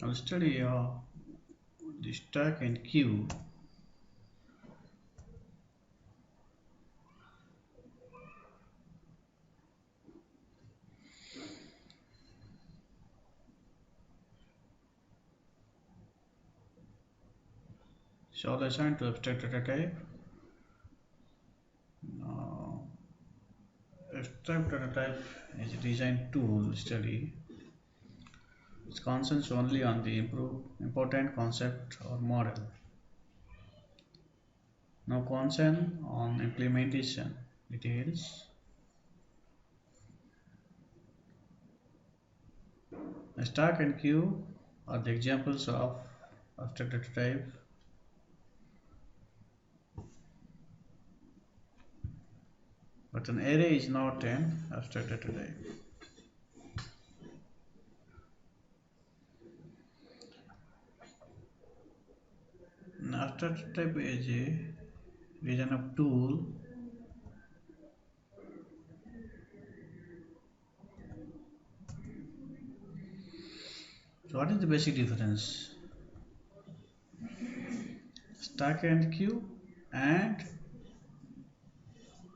I'll study the stack and queue. Shall assign to abstract data type. Now, abstract data type is a design tool study. It concentrates only on the important concept or model. No concern on implementation details. A stack and queue are the examples of abstract data type. But an array is not an abstract data type. An abstract data type is a vision of tool. So what is the basic difference? Stack and queue and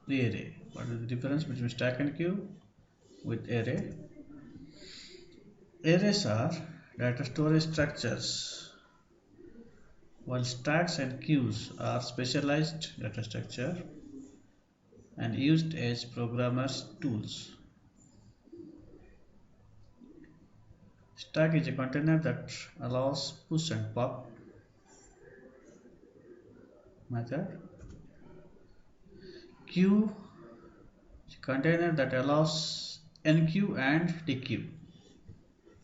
the array. What is the difference between stack and queue with array? Arrays are data storage structures, while stacks and queues are specialized data structure and used as programmers' tools. Stack is a container that allows push and pop method. Queue is a container that allows enqueue and dequeue.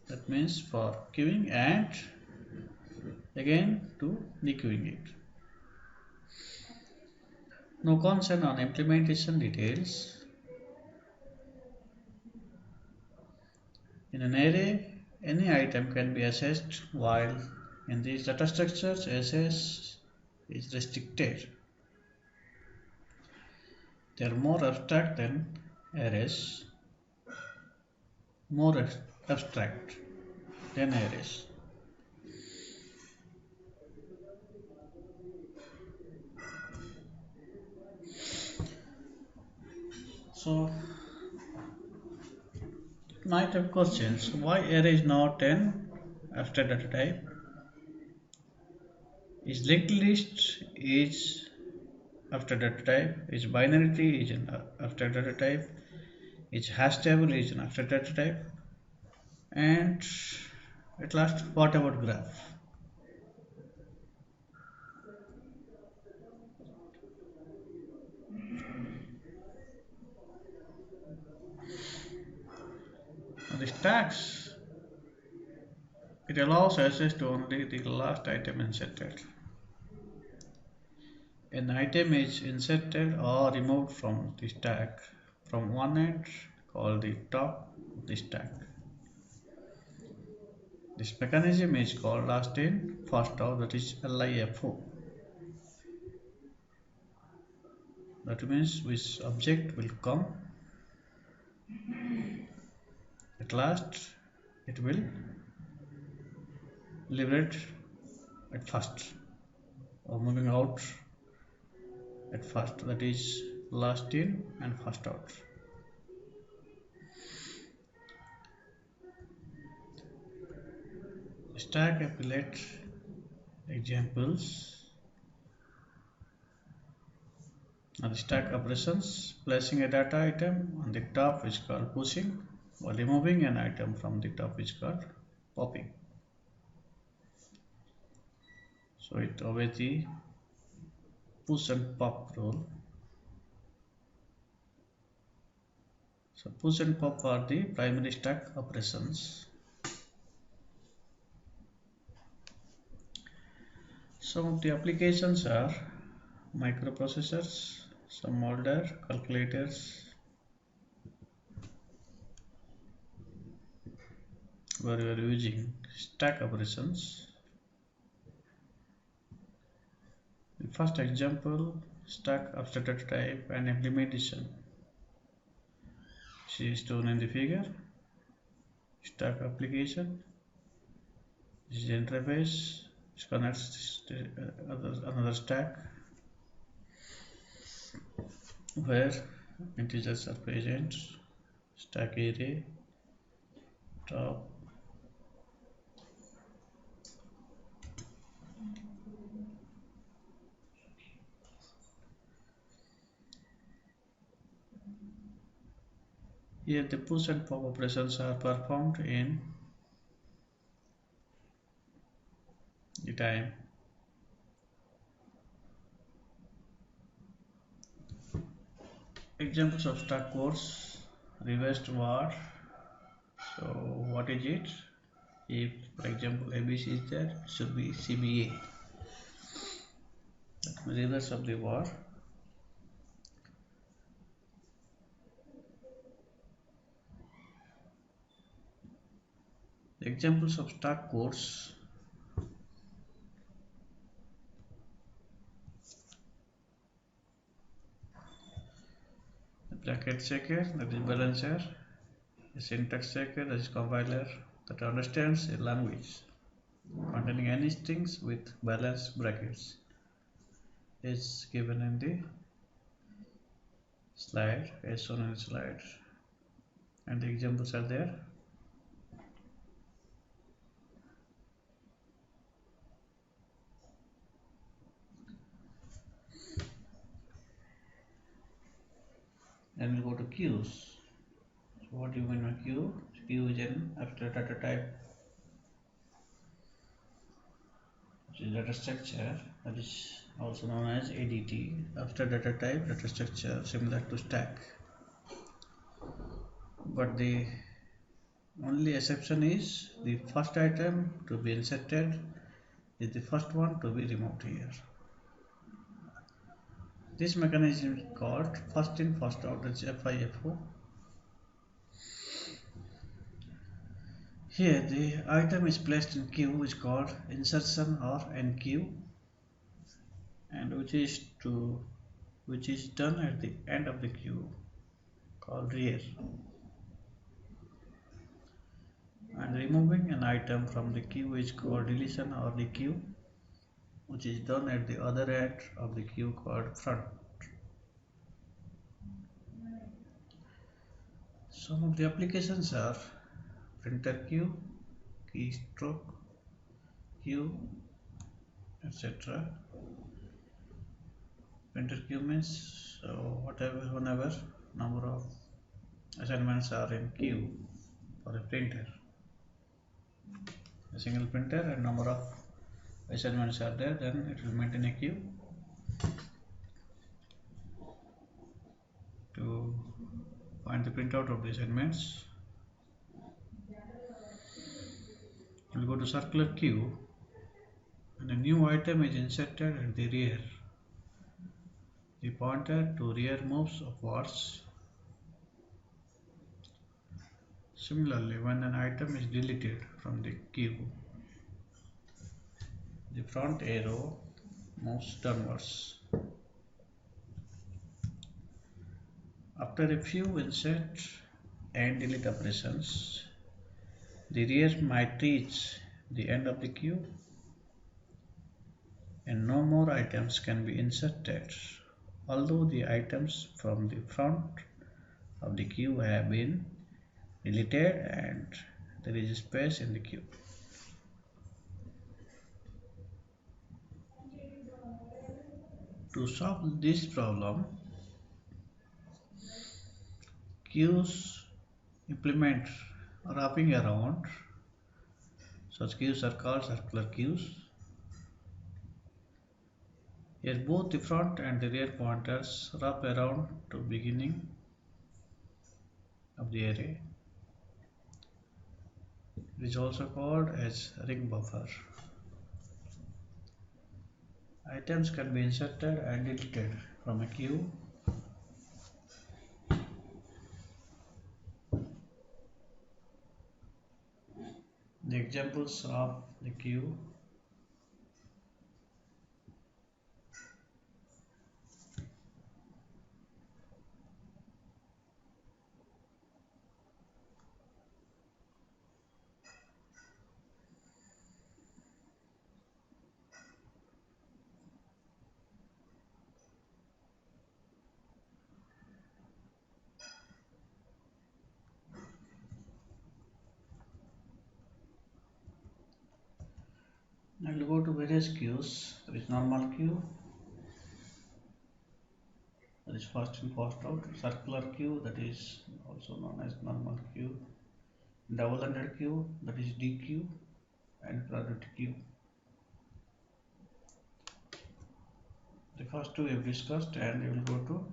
That means for queuing and again to dequeuing it. No concern on implementation details. In an array, any item can be accessed, while in these data structures, access is restricted. They are more abstract than arrays. More abstract than arrays. So, might have questions. Why array is not an abstract data type? Is linked list is abstract data type? Is binary tree is an abstract data type? Is hash table is an abstract data type? And at last, what about graph? Now the stacks, it allows access to only the last item inserted. An item is inserted or removed from the stack from one end called the top of the stack. This mechanism is called last in first out, that is LIFO. That means which object will come at last, it will liberate at first, or moving out at first, that is last in and first out. Stack applet examples are the stack operations. Placing a data item on the top is called pushing, while removing an item from the top is called popping. So it obeys the push and pop rule. So push and pop are the primary stack operations. Some of the applications are microprocessors, some older calculators, where you are using stack operations. The first example, stack abstract data type and implementation. She is shown in the figure. Stack application. This is the interface. It connects to another stack where integers are present. Stack array, top, here the push and pop operations are performed in the time. Examples of stack codes, reversed var. So what is it? If for example ABC is there, it should be CBA. That means reverse of the var. The examples of stack codes, the bracket checker, that is balancer, a syntax checker, that is compiler that understands a language containing any strings with balanced brackets, is given in the slide, as shown in the slide, and the examples are there. Then we'll go to queues. So what do you mean by queue? Queue is an abstract data type, which is data structure, that is also known as ADT, abstract data type data structure similar to stack. But the only exception is the first item to be inserted is the first one to be removed here. This mechanism is called first in first out, that's FIFO. Here the item is placed in queue, is called insertion or enqueue, and which is done at the end of the queue, called rear. And removing an item from the queue is called deletion or dequeue, which is done at the other end of the queue, called front. Some of the applications are printer queue, keystroke queue, etc. Printer queue means whenever number of assignments are in queue for a printer, a single printer, and number of assignments are there, then it will maintain a queue to find the printout of the assignments. We'll go to circular queue, and a new item is inserted at the rear. The pointer to rear moves upwards. Similarly, when an item is deleted from the queue, the front arrow moves downwards. After a few insert and delete operations, the rear might reach the end of the queue and no more items can be inserted, although the items from the front of the queue have been deleted and there is space in the queue. To solve this problem, queues implement wrapping around. Such queues are called circular queues. Here both the front and the rear pointers wrap around to beginning of the array. It is also called as ring buffer. Items can be inserted and deleted from a queue. The examples of the queue: I will go to various queues. There is normal queue, that is fast in fast out, circular queue, that is also known as normal queue, double-ended queue, that is DQ, and priority queue. The first two we have discussed, and we will go to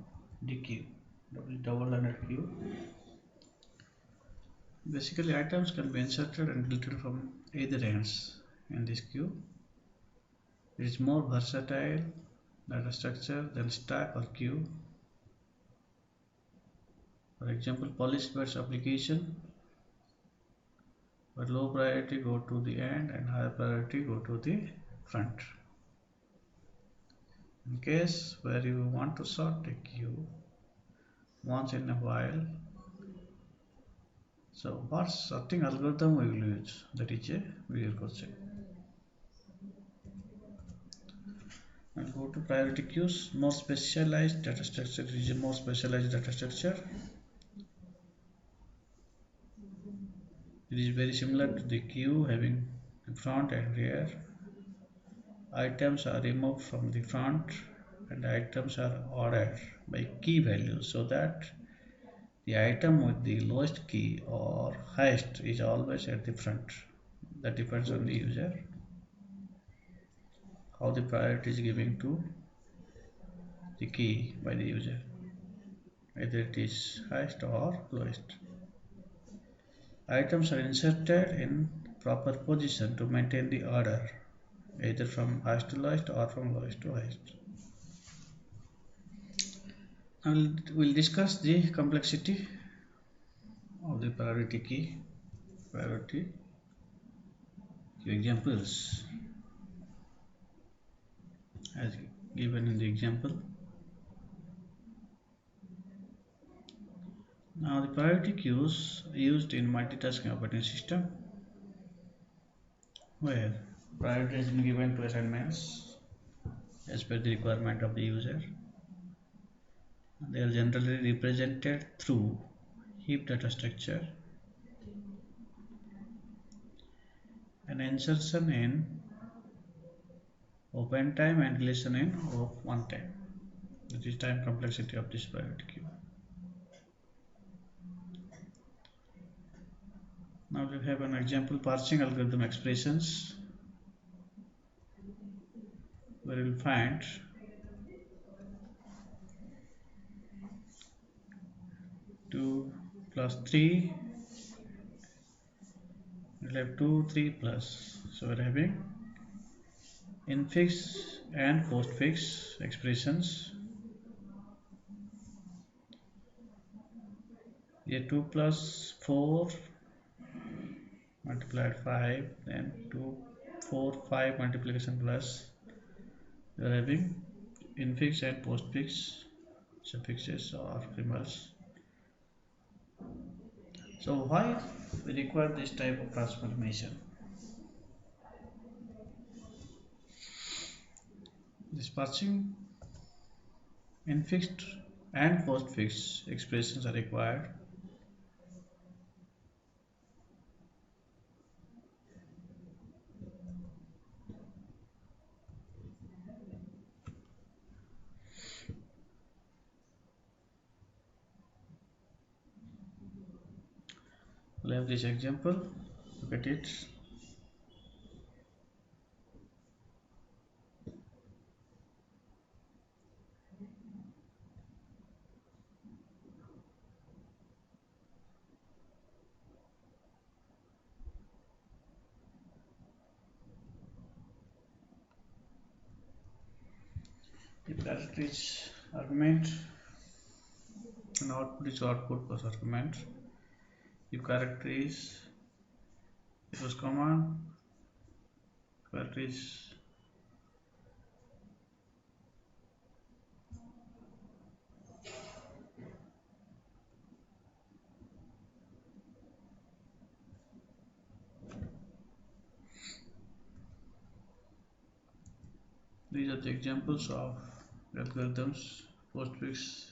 DQ, that is double-ended queue. Basically, items can be inserted and deleted from either ends in this queue. It is more versatile data structure than stack or queue. For example, policy-based application, where low priority go to the end and high priority go to the front. In case where you want to sort a queue once in a while, so what sorting algorithm we will use, that is a bigger question. And go to priority queues, more specialized data structure. It is a more specialized data structure. It is very similar to the queue, having front and rear. Items are removed from the front and items are ordered by key values, so that the item with the lowest key or highest is always at the front. That depends on the user, how the priority is given to the key by the user, either it is highest or lowest. Items are inserted in proper position to maintain the order, either from highest to lowest or from lowest to highest. Now we'll discuss the complexity of the priority queue examples as given in the example. Now the priority queues are used in multitasking operating system, where priority has been given to assignments as per the requirement of the user. They are generally represented through heap data structure, an insertion in open time and deletion in one time. That is time complexity of this priority queue. Now we have an example, parsing algorithm expressions, where we will find 2 plus 3, we will have 2, 3 plus. So we are having infix and postfix expressions. Here 2 plus 4 multiplied 5, then 2, 4, 5 multiplication plus. We are having infix and postfix suffixes or primers. So why we require this type of transformation? This parsing infixed and postfix expressions are required. We'll have this example. Look at it. If character is argument and output is output plus argument. If character is equals command, character is these are the examples of algorithms, postfix